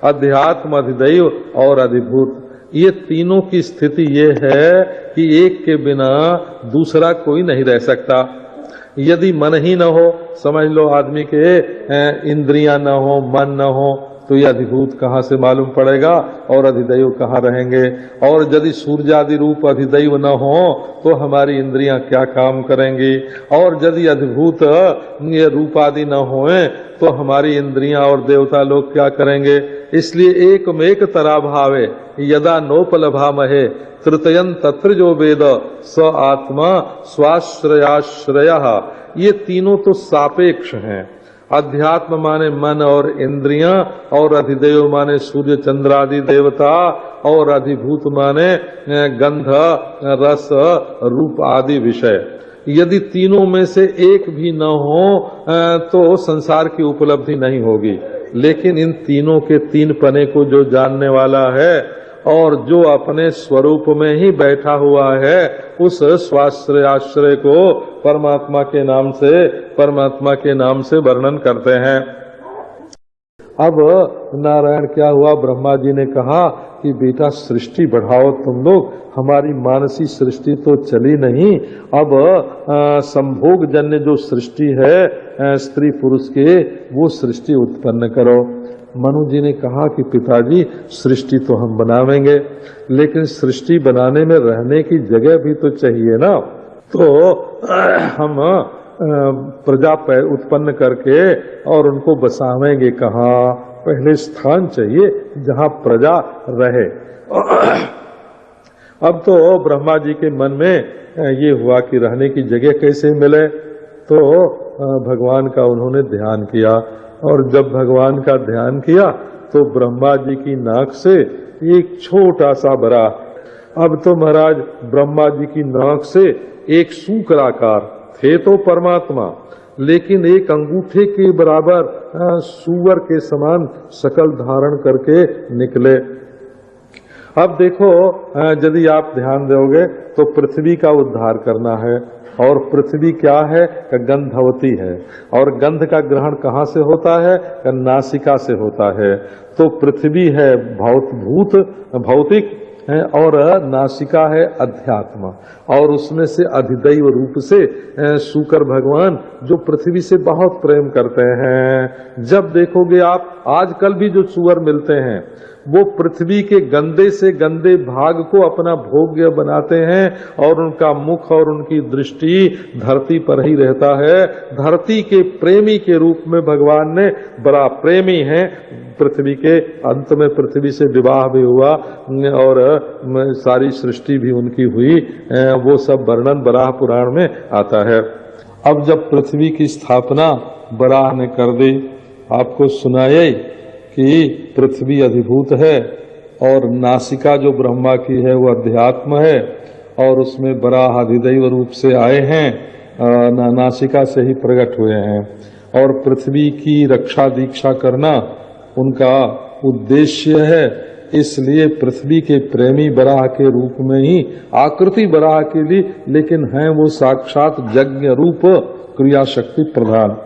अध्यात्म, अधिदैव और अधिभूत। ये तीनों की स्थिति ये है कि एक के बिना दूसरा कोई नहीं रह सकता। यदि मन ही न हो, समझ लो आदमी के इंद्रियां न हो, मन न हो, तो ये अधिभूत कहाँ से मालूम पड़ेगा और अधिदैव कहाँ रहेंगे। और यदि सूर्यादि रूप अधिदैव न हो तो हमारी इंद्रियां क्या काम करेंगी। और यदि अधिभूत ये रूप आदि न होए तो हमारी इंद्रियां और देवता लोग क्या करेंगे। इसलिए एकमेक तरा भावे यदा नोपलभामहे तृतयन तत्र जो वेद स आत्मा स्वाश्रयाश्रय। ये तीनों तो सापेक्ष हैं। अध्यात्म माने मन और इंद्रियां, और अधिदेव माने सूर्य चंद्रादि देवता, और अधिभूत माने गंध रस रूप आदि विषय। यदि तीनों में से एक भी न हो तो संसार की उपलब्धि नहीं होगी। लेकिन इन तीनों के तीन पने को जो जानने वाला है और जो अपने स्वरूप में ही बैठा हुआ है, उस स्वाश्रय आश्रय को परमात्मा के नाम से वर्णन करते हैं। अब नारायण क्या हुआ, ब्रह्मा जी ने कहा कि बेटा सृष्टि बढ़ाओ तुम लोग, हमारी मानसी सृष्टि तो चली नहीं, अब संभोग जन्य जो सृष्टि है स्त्री पुरुष के, वो सृष्टि उत्पन्न करो। मनु जी ने कहा कि पिताजी सृष्टि तो हम बनावेंगे, लेकिन सृष्टि बनाने में रहने की जगह भी तो चाहिए ना। तो हम प्रजा उत्पन्न करके और उनको बसावेंगे कहाँ, पहले स्थान चाहिए जहाँ प्रजा रहे। अब तो ब्रह्मा जी के मन में ये हुआ कि रहने की जगह कैसे मिले, तो भगवान का उन्होंने ध्यान किया। और जब भगवान का ध्यान किया तो ब्रह्मा जी की नाक से एक छोटा सा बराह, अब तो महाराज ब्रह्मा जी की नाक से एक सूकराकार थे तो परमात्मा, लेकिन एक अंगूठे के बराबर सूअर के समान शकल धारण करके निकले। अब देखो यदि आप ध्यान दोगे तो पृथ्वी का उद्धार करना है, और पृथ्वी क्या है, गंधवती है, और गंध का ग्रहण कहाँ से होता है, नासिका से होता है। तो पृथ्वी है भौतिक है, और नासिका है अध्यात्म, और उसमें से अधिदैव रूप से शूकर भगवान जो पृथ्वी से बहुत प्रेम करते हैं। जब देखोगे आप आजकल भी जो सुअर मिलते हैं वो पृथ्वी के गंदे से गंदे भाग को अपना भोग्य बनाते हैं, और उनका मुख और उनकी दृष्टि धरती पर ही रहता है। धरती के प्रेमी के रूप में भगवान ने, बड़ा प्रेमी हैं पृथ्वी के, अंत में पृथ्वी से विवाह भी हुआ और सारी सृष्टि भी उनकी हुई, वो सब वर्णन बराह पुराण में आता है। अब जब पृथ्वी की स्थापना बराह ने कर दी, आपको सुनाया कि पृथ्वी अधिभूत है और नासिका जो ब्रह्मा की है वो अध्यात्म है, और उसमें बराह अधिदैव रूप से आए हैं, नासिका से ही प्रकट हुए हैं। और पृथ्वी की रक्षा दीक्षा करना उनका उद्देश्य है, इसलिए पृथ्वी के प्रेमी बराह के रूप में ही आकृति बराह के लिए, लेकिन हैं वो साक्षात यज्ञ रूप क्रिया शक्ति प्रधान।